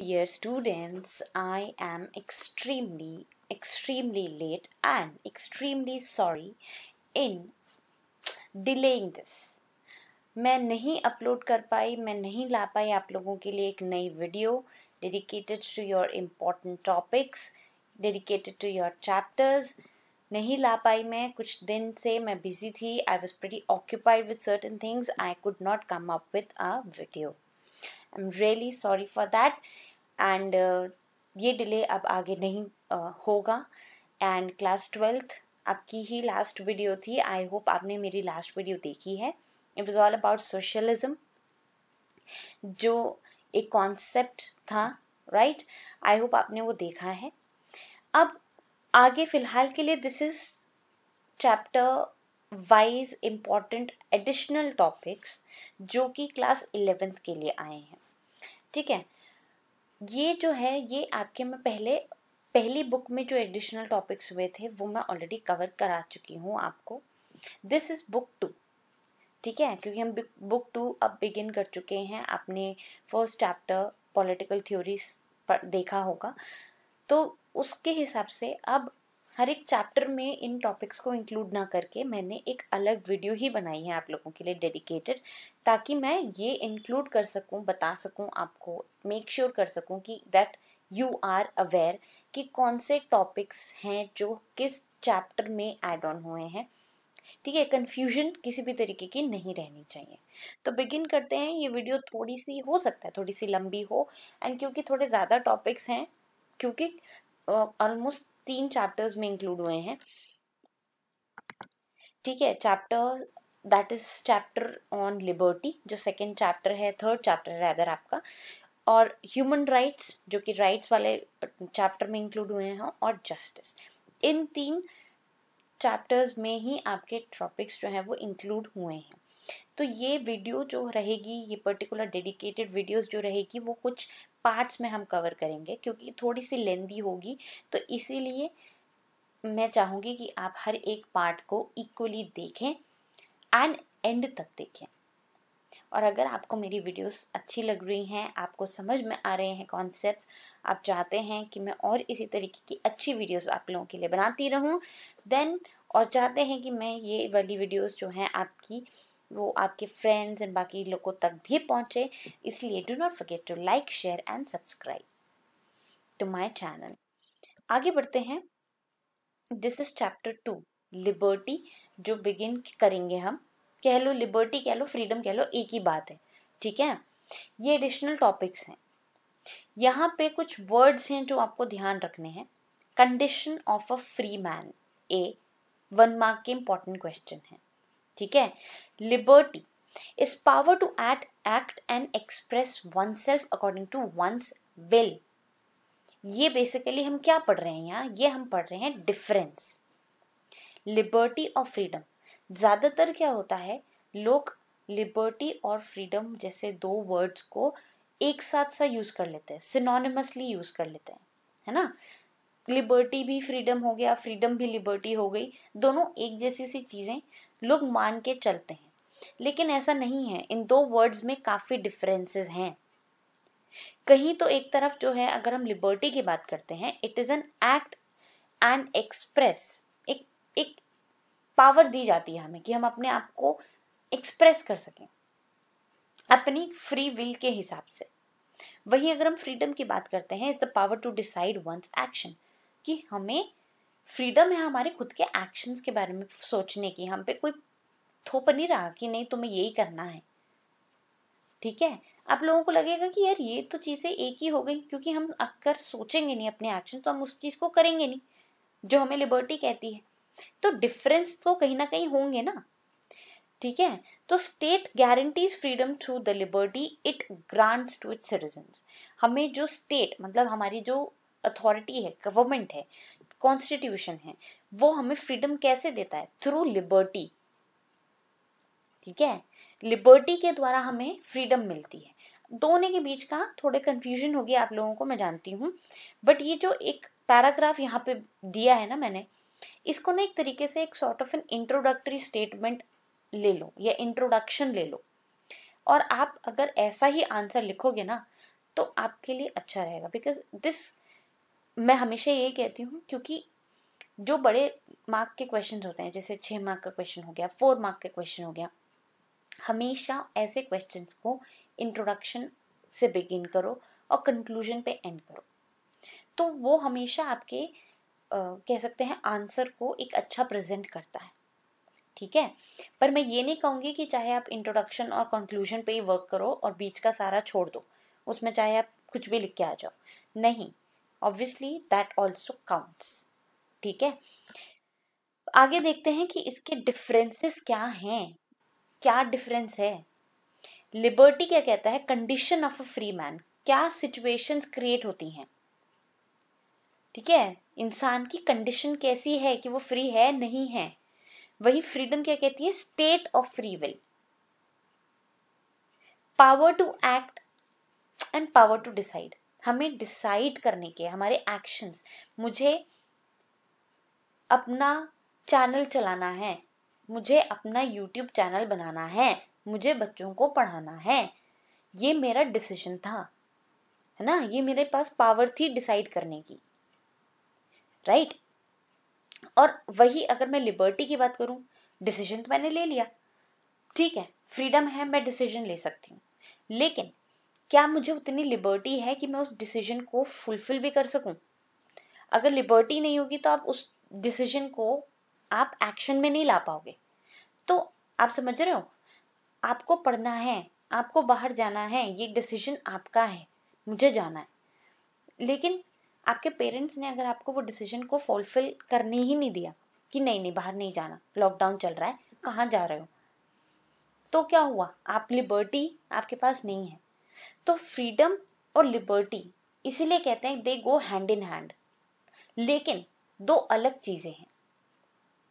dear students, I am extremely late and extremely sorry in delaying this. मैं नहीं upload कर पाई, मैं नहीं ला पाई आप लोगों के लिए एक नई video dedicated to your important topics, dedicated to your chapters. नहीं ला पाई मैं, कुछ दिन से मैं बिजी थी. I was pretty occupied with certain things. I could not come up with a video. I'm really sorry for that. And ये delay अब आगे नहीं होगा. एंड क्लास 12th आपकी ही लास्ट वीडियो थी. आई होप आपने मेरी लास्ट वीडियो देखी है. It was all about socialism, जो एक कॉन्सेप्ट था, राइट? आई होप आपने वो देखा है. अब आगे फिलहाल के लिए this is chapter wise important additional topics जो कि क्लास 11th के लिए आए हैं. ठीक है, ये जो है ये आपके मैं पहली बुक में जो एडिशनल टॉपिक्स हुए थे वो मैं ऑलरेडी कवर करा चुकी हूँ आपको. This is book 2. ठीक है, क्योंकि हम बुक 2 अब बिगिन कर चुके हैं. आपने फर्स्ट चैप्टर पॉलिटिकल थ्योरीज पर देखा होगा, तो उसके हिसाब से अब हर एक चैप्टर में इन टॉपिक्स को इंक्लूड ना करके मैंने एक अलग वीडियो ही बनाई है आप लोगों के लिए डेडिकेटेड, ताकि मैं ये इंक्लूड कर सकूं, बता सकूं आपको, मेक श्योर कर सकूं कि दैट यू आर अवेयर कि कौन से टॉपिक्स हैं जो किस चैप्टर में ऐड ऑन हुए हैं. ठीक है, कंफ्यूजन किसी भी तरीके की नहीं रहनी चाहिए. तो बिगिन करते हैं. ये वीडियो थोड़ी सी हो सकता है थोड़ी सी लंबी हो, एंड क्योंकि थोड़े ज़्यादा टॉपिक्स हैं, क्योंकि ऑलमोस्ट 3 चैप्टर्स में इंक्लूड हुए हैं. ठीक है, chapter that is chapter on liberty, जो सेकेंड चैप्टर है, थर्ड चैप्टर है रैदर आपका, और ह्यूमन राइट्स जो कि राइट्स वाले चैप्टर में इंक्लूड हुए हैं, और जस्टिस. इन 3 चैप्टर्स में ही आपके टॉपिक्स जो हैं वो इंक्लूड हुए हैं. तो ये वीडियो जो रहेगी, ये पर्टिकुलर डेडिकेटेड वीडियोस जो रहेगी, वो कुछ पार्ट्स में हम कवर करेंगे क्योंकि थोड़ी सी लेंदी होगी. तो इसीलिए मैं चाहूँगी कि आप हर एक पार्ट को इक्वली देखें एंड एंड तक देखें. और अगर आपको मेरी वीडियोस अच्छी लग रही हैं, आपको समझ में आ रहे हैं कॉन्सेप्ट्स, आप चाहते हैं कि मैं और इसी तरीके की अच्छी वीडियोस आप लोगों के लिए बनाती रहूं, देन और चाहते हैं कि मैं ये वाली वीडियोस जो हैं आपकी, वो आपके फ्रेंड्स एंड बाकी लोगों तक भी पहुंचे, इसलिए do not forget to like, share and subscribe to my channel. आगे बढ़ते हैं. दिस इज चैप्टर 2 लिबर्टी, जो बिगिन करेंगे हम. कह लो लिबर्टी, कह लो फ्रीडम, कह लो एक ही बात है. ठीक है, ये एडिशनल टॉपिक्स हैं. यहाँ पे कुछ वर्ड्स हैं जो आपको ध्यान रखने हैं. Condition of a free man, 1 mark के इंपॉर्टेंट क्वेश्चन है. ठीक है, liberty is power to act and express oneself according to one's will. ये बेसिकली हम क्या पढ़ रहे हैं यहाँ? ये हम पढ़ रहे हैं डिफरेंस लिबर्टी और फ्रीडम. ज्यादातर क्या होता है, लोग लिबर्टी और फ्रीडम जैसे 2 वर्ड्स को एक साथ सा यूज कर लेते हैं, सिनोनिमसली यूज कर लेते हैं, है ना. लिबर्टी भी फ्रीडम हो गया, फ्रीडम भी लिबर्टी हो गई, दोनों एक जैसी सी चीजें लोग मान के चलते हैं. लेकिन ऐसा नहीं है, इन 2 वर्ड्स में काफी डिफरेंसेस हैं. कहीं तो एक तरफ जो है, अगर हम लिबर्टी की बात करते हैं, it is an act and express, एक पावर दी जाती है हमें कि हम अपने आप को एक्सप्रेस कर सकें अपनी फ्री विल के हिसाब से. वही अगर हम फ्रीडम की बात करते हैं, is the power to decide one's action, कि हमें फ्रीडम है हमारे खुद के एक्शंस के बारे में सोचने की. हम पे कोई थोप नहीं रहा कि नहीं तुम्हें यही करना है. ठीक है, आप लोगों को लगेगा कि यार ये तो चीजें एक ही हो गई, क्योंकि हम अगर सोचेंगे नहीं अपने एक्शन तो हम उस चीज को करेंगे नहीं जो हमें लिबर्टी कहती है. तो डिफरेंस तो कहीं ना कहीं होंगे ना. ठीक है, तो state guarantees freedom through the liberty it grants to its citizens. हमें जो स्टेट मतलब हमारी जो अथॉरिटी है, गवर्नमेंट है, कॉन्स्टिट्यूशन है, वो हमें फ्रीडम कैसे देता है? Through liberty. ठीक है, लिबर्टी के द्वारा हमें फ्रीडम मिलती है. दोनों के बीच का थोड़े कंफ्यूजन हो गया आप लोगों को, मैं जानती हूँ, बट ये जो एक पैराग्राफ यहाँ पे दिया है ना मैंने, इसको ना एक तरीके से एक sort of N introductory statement ले लो या इंट्रोडक्शन ले लो, और आप अगर ऐसा ही आंसर लिखोगे ना तो आपके लिए अच्छा रहेगा। बिकॉज दिस, मैं हमेशा ये कहती हूँ, क्योंकि जो बड़े मार्क के क्वेश्चन होते हैं, जैसे 6 मार्क का क्वेश्चन हो गया, 4 मार्क का क्वेश्चन हो गया, हमेशा ऐसे क्वेश्चंस को इंट्रोडक्शन से बिगिन करो और कंक्लूजन पे एंड करो, तो वो हमेशा आपके कह सकते हैं आंसर को एक अच्छा प्रेजेंट करता है। ठीक है, पर मैं ये नहीं कहूँगी कि चाहे आप इंट्रोडक्शन और कंक्लूजन पे ही वर्क करो और बीच का सारा छोड़ दो, उसमें चाहे आप कुछ भी लिख के आ जाओ, नहीं, ऑब्वियसली दैट ऑल्सो काउंट्स। ठीक है, आगे देखते हैं कि इसके डिफरेंसेस क्या हैं। क्या डिफरेंस है? लिबर्टी क्या कहता है? Condition of a free man, क्या सिचुएशंस क्रिएट होती हैं। ठीक है, इंसान की कंडीशन कैसी है कि वो फ्री है नहीं है। वही फ्रीडम क्या कहती है? State of free will, power to act and power to decide, हमें डिसाइड करने के हमारे एक्शंस, मुझे अपना चैनल चलाना है, मुझे अपना यूट्यूब चैनल बनाना है, मुझे बच्चों को पढ़ाना है, ये मेरा डिसीजन था, है ना, ये मेरे पास पावर थी डिसाइड करने की, राइट। और वही अगर मैं लिबर्टी की बात करूं, डिसीजन तो मैंने ले लिया, ठीक है, फ्रीडम है, मैं डिसीजन ले सकती हूँ, लेकिन क्या मुझे उतनी लिबर्टी है कि मैं उस डिसीजन को फुलफिल भी कर सकूं? अगर लिबर्टी नहीं होगी तो आप उस डिसीजन को आप एक्शन में नहीं ला पाओगे। तो आप समझ रहे हो, आपको पढ़ना है, आपको बाहर जाना है, ये डिसीजन आपका है, मुझे जाना है, लेकिन आपके पेरेंट्स ने अगर आपको वो डिसीजन को फुलफिल करने ही नहीं दिया कि नहीं नहीं बाहर नहीं जाना, लॉकडाउन चल रहा है, कहाँ जा रहे हो, तो क्या हुआ? आप लिबर्टी आपके पास नहीं है। तो फ्रीडम और लिबर्टी इसीलिए कहते हैं दे गो हैंड इन हैंड, लेकिन दो अलग चीजें हैं।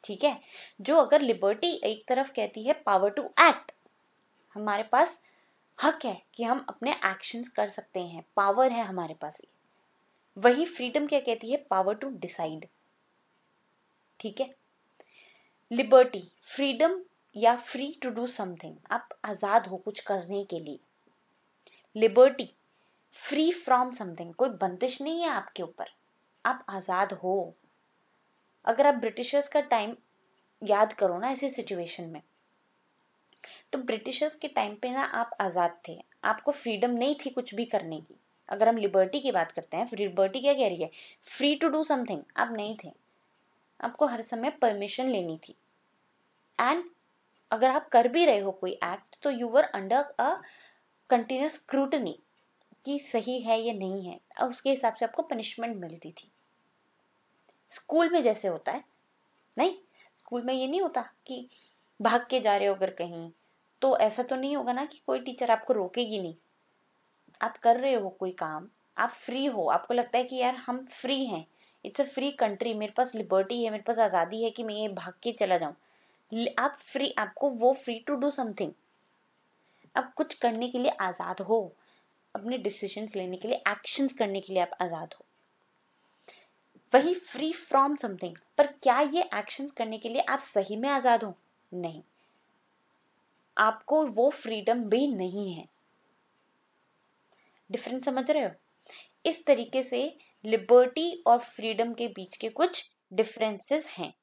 ठीक है, जो अगर लिबर्टी एक तरफ कहती है पावर टू एक्ट, हमारे पास हक है कि हम अपने एक्शंस कर सकते हैं, पावर है हमारे पास, वही फ्रीडम क्या कहती है? Power to decide. ठीक है, लिबर्टी, फ्रीडम या फ्री टू डू समथिंग, आप आजाद हो कुछ करने के लिए। लिबर्टी, फ्री फ्रॉम समथिंग, कोई बंदिश नहीं है आपके ऊपर, आप आजाद हो। अगर आप ब्रिटिशर्स का टाइम याद करो ना ऐसी सिचुएशन में, तो ब्रिटिशर्स के टाइम पे ना आप आजाद थे, आपको फ्रीडम नहीं थी कुछ भी करने की। अगर हम लिबर्टी की बात करते हैं, लिबर्टी क्या कह रही है? फ्री टू डू समथिंग, आप नहीं थे, आपको हर समय परमिशन लेनी थी, एंड अगर आप कर भी रहे हो कोई एक्ट तो you were under a continuous scrutiny कि सही है या नहीं है, और उसके हिसाब से आपको पनिशमेंट मिलती थी। स्कूल में जैसे होता है, नहीं, स्कूल में ये नहीं होता कि भाग के जा रहे हो अगर कहीं, तो ऐसा तो नहीं होगा ना कि कोई टीचर आपको रोकेगी नहीं, आप कर रहे हो कोई काम, आप फ्री हो, आपको लगता है कि यार हम फ्री हैं, इट्स अ फ्री कंट्री, मेरे पास लिबर्टी है, मेरे पास आज़ादी है कि मैं ये भाग के चला जाऊं, आप फ्री, आपको वो फ्री टू डू समथिंग, आप कुछ करने के लिए आज़ाद हो, अपने डिसीजंस लेने के लिए, एक्शंस करने के लिए आप आज़ाद हो। वही फ्री फ्रॉम समथिंग, पर क्या ये एक्शंस करने के लिए आप सही में आज़ाद हो? नहीं, आपको वो फ्रीडम भी नहीं है। डिफरेंस समझ रहे हो? इस तरीके से लिबर्टी और फ्रीडम के बीच के कुछ डिफरेंसेस हैं।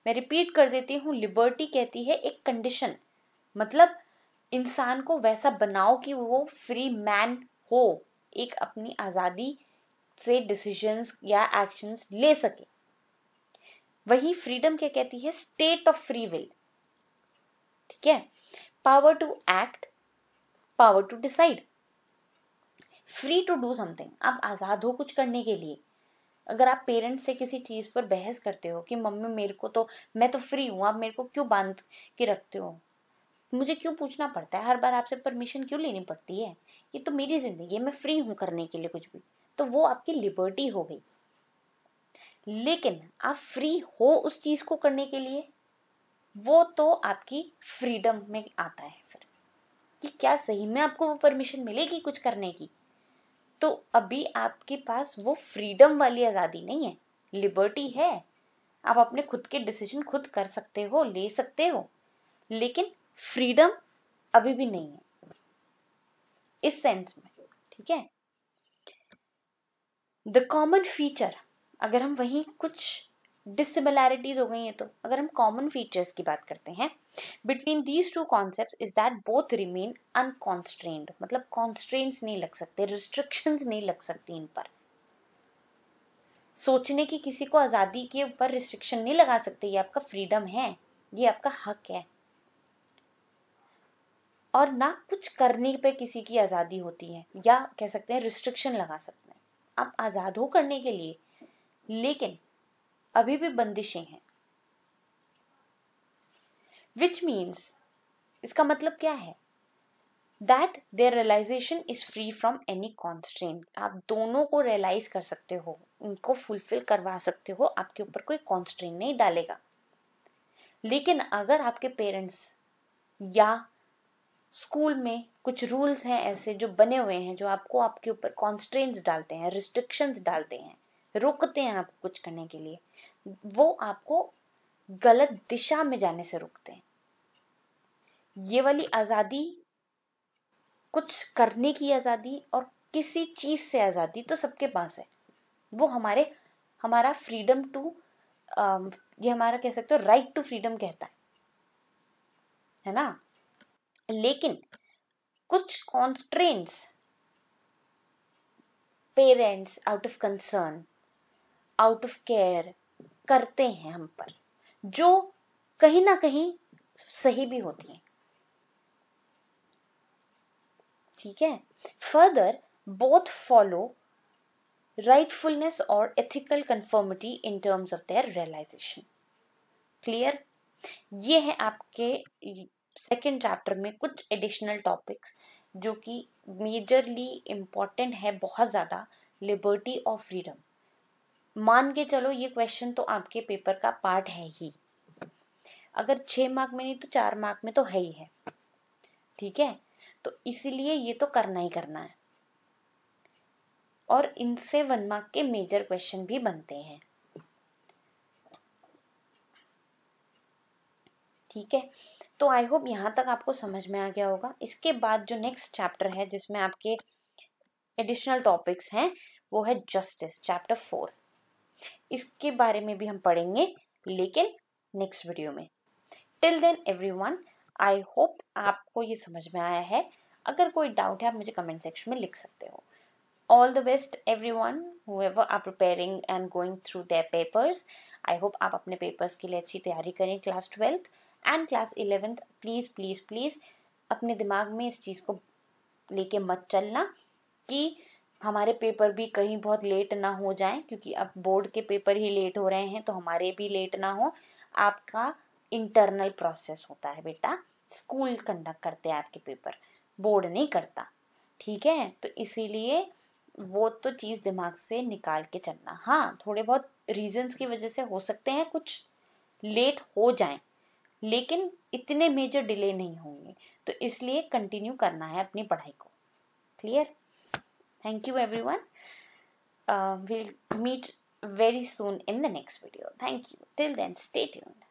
मैं रिपीट कर देती हूँ, लिबर्टी कहती है एक कंडीशन, मतलब इंसान को वैसा बनाओ कि वो फ्री मैन हो, एक अपनी आज़ादी से डिसीजंस या एक्शंस ले सके। वही फ्रीडम क्या कहती है? State of free will. ठीक है, power to act, power to decide, free to do something, आप आज़ाद हो कुछ करने के लिए। अगर आप पेरेंट्स से किसी चीज़ पर बहस करते हो कि मम्मी मेरे को तो, मैं तो फ्री हूँ, आप मेरे को क्यों बांध के रखते हो, मुझे क्यों पूछना पड़ता है, हर बार आपसे परमिशन क्यों लेनी पड़ती है, ये तो मेरी जिंदगी है, मैं फ्री हूँ करने के लिए कुछ भी, तो वो आपकी लिबर्टी हो गई। लेकिन आप फ्री हो उस चीज़ को करने के लिए, वो तो आपकी फ्रीडम में आता है फिर, कि क्या सही में आपको वो परमिशन मिलेगी कुछ करने की। तो अभी आपके पास वो फ्रीडम वाली आज़ादी नहीं है, लिबर्टी है, आप अपने खुद के डिसीजन खुद कर सकते हो, ले सकते हो, लेकिन फ्रीडम अभी भी नहीं है इस सेंस में। ठीक है। द कॉमन फीचर, अगर हम वही कुछ डिसिमिलैरिटीज हो गई है, तो अगर हम कॉमन फीचर्स की बात करते हैं between these two concepts is that both remain unconstrained, मतलब कॉन्स्ट्रेंट्स नहीं लग सकते, रिस्ट्रिक्शंस नहीं लग सकती इन पर। सोचने की किसी को आजादी के ऊपर रिस्ट्रिक्शन नहीं लगा सकते, ये आपका फ्रीडम है, ये आपका हक है। और ना कुछ करने पे किसी की आजादी होती है, या कह सकते हैं रिस्ट्रिक्शन लगा सकते हैं। आप आजाद हो करने के लिए, लेकिन अभी भी बंदिशें हैं। विच मीन्स, इसका मतलब क्या है, that there realisation is free from any constraint. आप दोनों को रियलाइज कर सकते हो, उनको फुलफिल करवा सकते हो, आपके ऊपर कोई कॉन्स्ट्रेंट नहीं डालेगा। लेकिन अगर आपके पेरेंट्स या स्कूल में कुछ रूल्स हैं ऐसे जो बने हुए हैं, जो आपको आपके ऊपर कॉन्स्ट्रेंट्स डालते हैं, रिस्ट्रिक्शंस डालते हैं, रोकते हैं आपको कुछ करने के लिए, वो आपको गलत दिशा में जाने से रोकते हैं। ये वाली आजादी, कुछ करने की आजादी और किसी चीज से आजादी तो सबके पास है, वो हमारा फ्रीडम टू, ये हमारा कह सकते हो राइट टू फ्रीडम कहता है ना। लेकिन कुछ constraints parents out of concern, out of care करते हैं हम पर, जो कहीं ना कहीं सही भी होती हैं। ठीक है। फर्दर बोथ फॉलो rightfulness और ethical conformity in terms of their realization. Clear. ये है आपके सेकेंड चैप्टर में कुछ एडिशनल टॉपिक्स जो कि मेजरली इम्पॉर्टेंट है बहुत ज़्यादा, लिबर्टी और फ्रीडम। मान के चलो ये क्वेश्चन तो आपके पेपर का पार्ट है ही, अगर 6 मार्क में नहीं तो 4 मार्क में तो है ही है। ठीक है, तो इसीलिए ये तो करना ही करना है, और इनसे 1 मार्क के मेजर क्वेश्चन भी बनते हैं। ठीक है, तो आई होप यहाँ तक आपको समझ में आ गया होगा। इसके बाद जो नेक्स्ट चैप्टर है जिसमें आपके एडिशनल टॉपिक्स हैं वो है जस्टिस, चैप्टर 4। इसके बारे में भी हम पढ़ेंगे, लेकिन नेक्स्ट वीडियो में। Till then everyone, I hope आपको ये समझ में आया है। अगर कोई डाउट है आप मुझे कमेंट सेक्शन में लिख सकते हो। All the best everyone whoever are preparing and going through their papers. I hope आप अपने पेपर्स के लिए अच्छी तैयारी करें। Class 12th and class 11th please please please अपने दिमाग में इस चीज़ को लेके मत चलना कि हमारे पेपर भी कहीं बहुत लेट ना हो जाएं, क्योंकि अब बोर्ड के पेपर ही लेट हो रहे हैं तो हमारे भी लेट ना हो। आपका इंटरनल प्रोसेस होता है बेटा, स्कूल कंडक्ट करते हैं आपके पेपर, बोर्ड नहीं करता। ठीक है, तो इसीलिए वो तो चीज़ दिमाग से निकाल के चलना। हाँ, थोड़े बहुत रीजंस की वजह से हो सकते हैं कुछ लेट हो जाएं, लेकिन इतने मेजर डिले नहीं होंगे, तो इसलिए कंटिन्यू करना है अपनी पढ़ाई को। Clear? Thank you everyone, we'll meet very soon in the next video. Thank you. Till then, stay tuned.